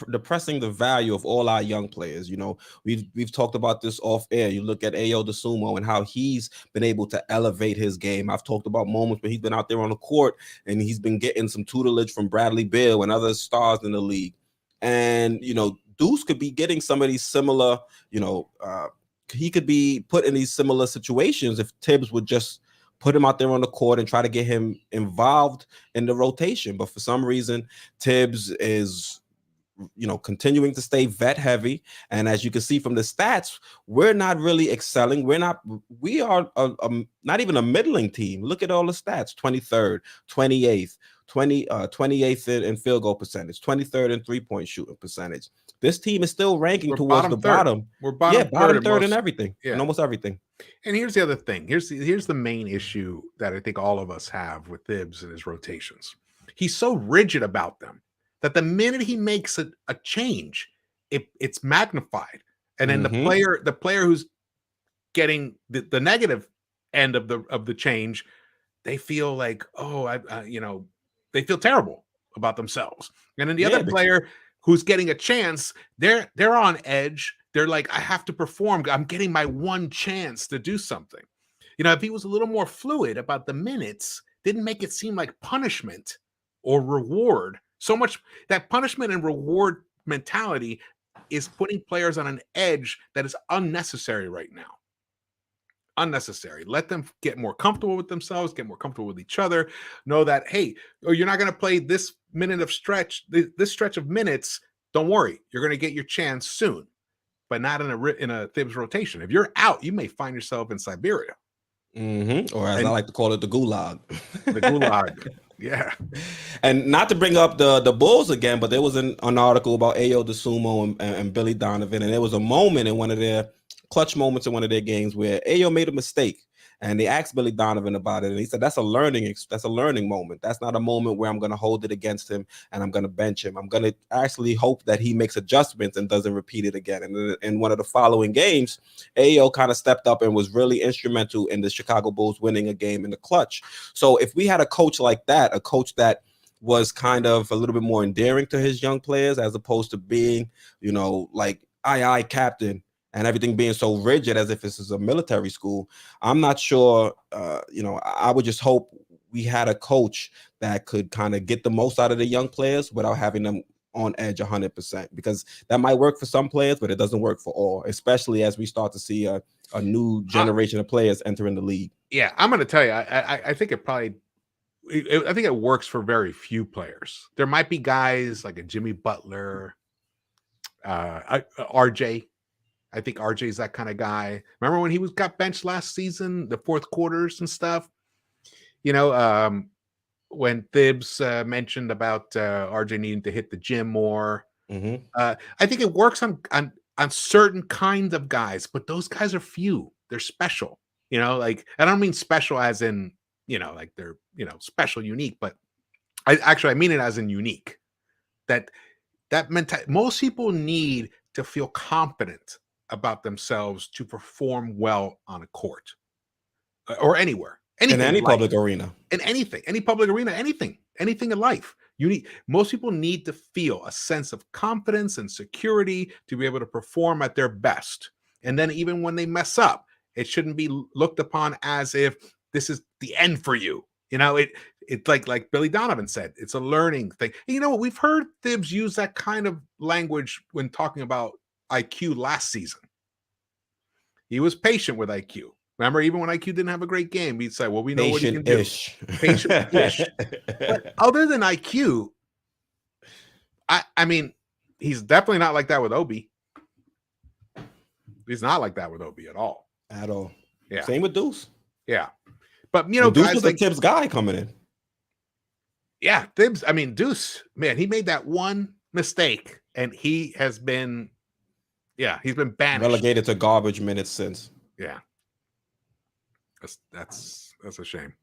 depressing the value of all our young players. You know, we've talked about this off air. You look at Ayo DeSumo and how he's been able to elevate his game. I've talked about moments where he's been out there on the court and he's been getting some tutelage from Bradley Beal and other stars in the league. And you know, Deuce could be getting some of these similar, you know, he could be put in these similar situations if Tibs would just put him out there on the court and try to get him involved in the rotation. But for some reason, Tibs is, you know, continuing to stay vet heavy. And as you can see from the stats, we're not really excelling. We are not even a middling team. Look at all the stats: 23rd, 28th, 28th in field goal percentage, 23rd in three-point shooting percentage. This team is still ranking towards the bottom. We're bottom third in everything, in almost everything. And here's the other thing. Here's the main issue that I think all of us have with Tibs and his rotations. He's so rigid about them that the minute he makes a change, it's magnified. And then the player who's getting the negative end of the change, they feel like, they feel terrible about themselves. And then the other player who's getting a chance, they're on edge. They're like, I have to perform. I'm getting my one chance to do something. You know, if he was a little more fluid about the minutes, didn't make it seem like punishment or reward. So much that punishment and reward mentality is putting players on an edge that is unnecessary right now. Unnecessary. Let them get more comfortable with themselves, get more comfortable with each other. Know that, hey, you're not going to play this minute of stretch, this stretch of minutes. Don't worry, you're going to get your chance soon, but not in a Tibs rotation. If you're out, you may find yourself in Siberia, or as I like to call it, the gulag. The gulag. Yeah. And not to bring up the Bulls again, but there was an article about Ayo DeSumo and Billy Donovan, and there was a moment in one of their clutch moments in one of their games where Ayo made a mistake, and they asked Billy Donovan about it, and he said that's a learning moment. That's not a moment where I'm going to hold it against him and I'm going to bench him. I'm going to actually hope that he makes adjustments and doesn't repeat it again. And in one of the following games, Ayo kind of stepped up and was really instrumental in the Chicago Bulls winning a game in the clutch. So if we had a coach like that, a coach that was kind of a little bit more endearing to his young players as opposed to being, you know, like aye captain, and everything being so rigid as if this is a military school, I'm not sure, I would just hope we had a coach that could kind of get the most out of the young players without having them on edge 100%, because that might work for some players, but it doesn't work for all, especially as we start to see a new generation of players entering the league. Yeah, I'm going to tell you, I think it probably I think it works for very few players. There might be guys like a Jimmy Butler, RJ. I think RJ is that kind of guy. Remember when he got benched last season, the fourth quarters and stuff? You know, when Tibs mentioned about RJ needing to hit the gym more. Mm-hmm. I think it works on certain kinds of guys, but those guys are few. They're special. You know, like I don't mean special as in, you know, like they're, you know, special, unique, but I mean it as in unique. That meant most people need to feel confident about themselves to perform well on a court or anywhere, anything In any in life. public arena. In anything, any public arena, anything in life. Most people need to feel a sense of confidence and security to be able to perform at their best. And then even when they mess up, it shouldn't be looked upon as if this is the end for you. You know, it's like Billy Donovan said, it's a learning thing. And you know what? We've heard Tibs use that kind of language when talking about IQ last season. He was patient with IQ. Remember, even when IQ didn't have a great game, he'd say, well, we know what he can do. Patient-ish. But other than IQ, I mean, he's definitely not like that with Obi. He's not like that with Obi at all. At all. Yeah. Same with Deuce. Yeah. But, you know, Deuce guys was like a Tibs guy coming in. Yeah, Tibs. I mean, Deuce, man, he made that one mistake, and he has been, he's been banished. Relegated to garbage minutes since. Yeah. That's a shame.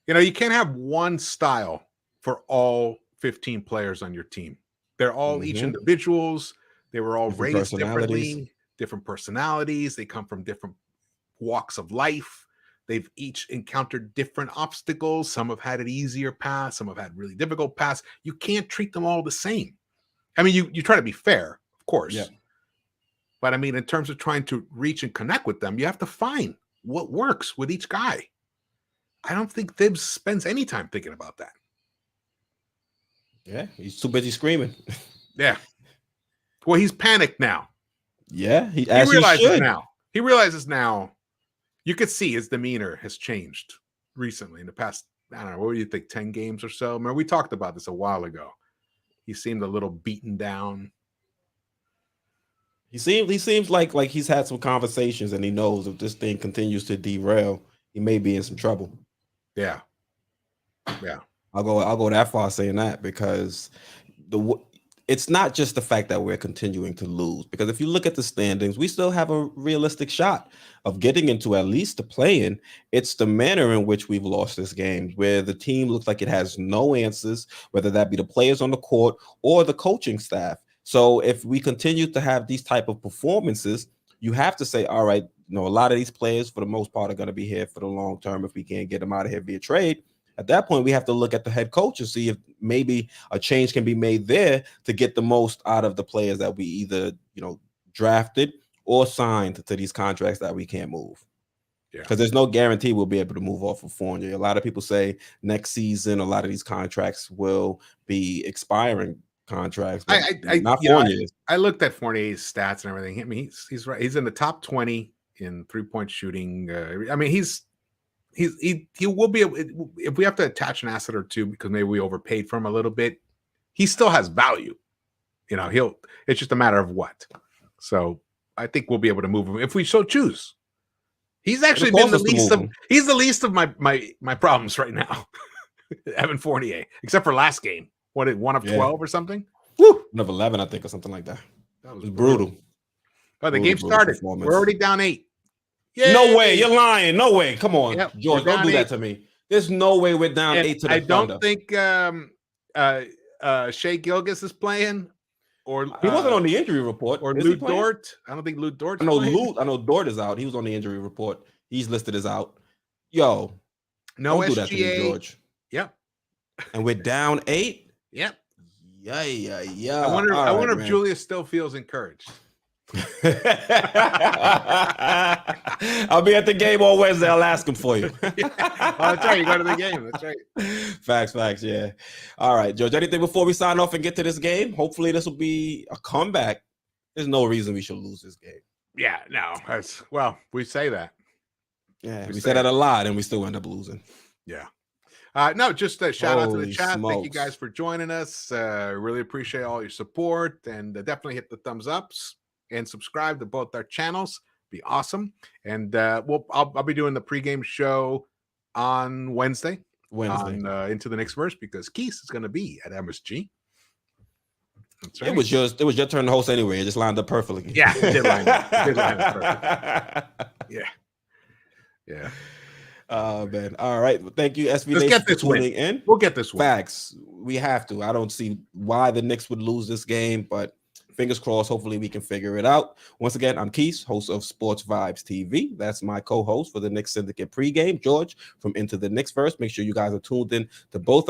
You know, you can't have one style for all 15 players on your team. They're all each individuals. They were all Different raised differently, different personalities. They come from different walks of life. They've each encountered different obstacles. Some have had an easier path. Some have had really difficult paths. You can't treat them all the same. I mean, you try to be fair, of course. Yeah. But I mean, in terms of trying to reach and connect with them, you have to find what works with each guy. I don't think Tibs spends any time thinking about that. Yeah, he's too busy screaming. Yeah. Well, he's panicked now. Yeah, he realizes now. He realizes now. You could see his demeanor has changed recently in the past, I don't know, what do you think, 10 games or so? Remember, we talked about this a while ago. He seemed a little beaten down. He seems like he's had some conversations and he knows if this thing continues to derail, he may be in some trouble. Yeah. Yeah. I'll go that far saying that, because it's not just the fact that we're continuing to lose, because if you look at the standings, we still have a realistic shot of getting into at least the play-in. It's the manner in which we've lost this game, where the team looks like it has no answers, whether that be the players on the court or the coaching staff. So if we continue to have these type of performances, you have to say, all right, you know, a lot of these players for the most part are going to be here for the long term if we can't get them out of here via trade. At that point, we have to look at the head coach and see if maybe a change can be made there to get the most out of the players that we either, you know, drafted or signed to these contracts that we can't move. Yeah, because there's no guarantee we'll be able to move off of Fournier. A lot of people say next season a lot of these contracts will be expiring contracts. I looked at Fournier's stats and everything. I mean, he's right. He's in the top 20 in 3-point shooting. I mean, he will be able, if we have to attach an asset or two because maybe we overpaid for him a little bit, he still has value. You know, it's just a matter of what. So I think we'll be able to move him if we so choose. He's actually been he's the least of my problems right now. Evan Fournier, except for last game. What, 1 of 12 or something? Woo! 1 of 11, I think, or something like that. That was brutal. Oh, the game started. We're already down 8. Yay! No way, you're lying. No way. Come on, George, don't do that to me. There's no way we're down 8 to the Thunder. I don't think Shea Gilgeous is playing. Or he wasn't on the injury report. Or Lou Dort. I don't think Lou Dort. I know Dort is out. He was on the injury report. He's listed as out. Yo, no don't SGA. do that to me, George. Yep. And we're down 8. Yep. Yeah. I wonder if Julius still feels encouraged. I'll be at the game on Wednesday. I'll ask him for you. That's right. You go to the game. That's right. Facts. Yeah. All right, George. Anything before we sign off and get to this game? Hopefully, this will be a comeback. There's no reason we should lose this game. Yeah. No. We say that. Yeah. We say that a lot, and we still end up losing. Yeah. No, just a shout out to the Holy chat. Thank you smokes. guys for joining us. Really appreciate all your support, and definitely hit the thumbs ups and subscribe to both our channels. Be awesome. And I'll be doing the pregame show on Wednesday. On Into the Next Verse, because Keith is going to be at MSG. That's right. It was your turn to host anyway. It just lined up perfectly. Yeah, it did line up. It did line up perfectly. Yeah. Oh man. All right. Well, thank you, SB Let's Nation, get this for tuning in. We'll get this one. Facts. We have to. I don't see why the Knicks would lose this game, but fingers crossed. Hopefully, we can figure it out. Once again, I'm Keith, host of Sports Vibes TV. That's my co-host for the Knicks Syndicate pregame, George from Into the Knicks Verse. Make sure you guys are tuned in to both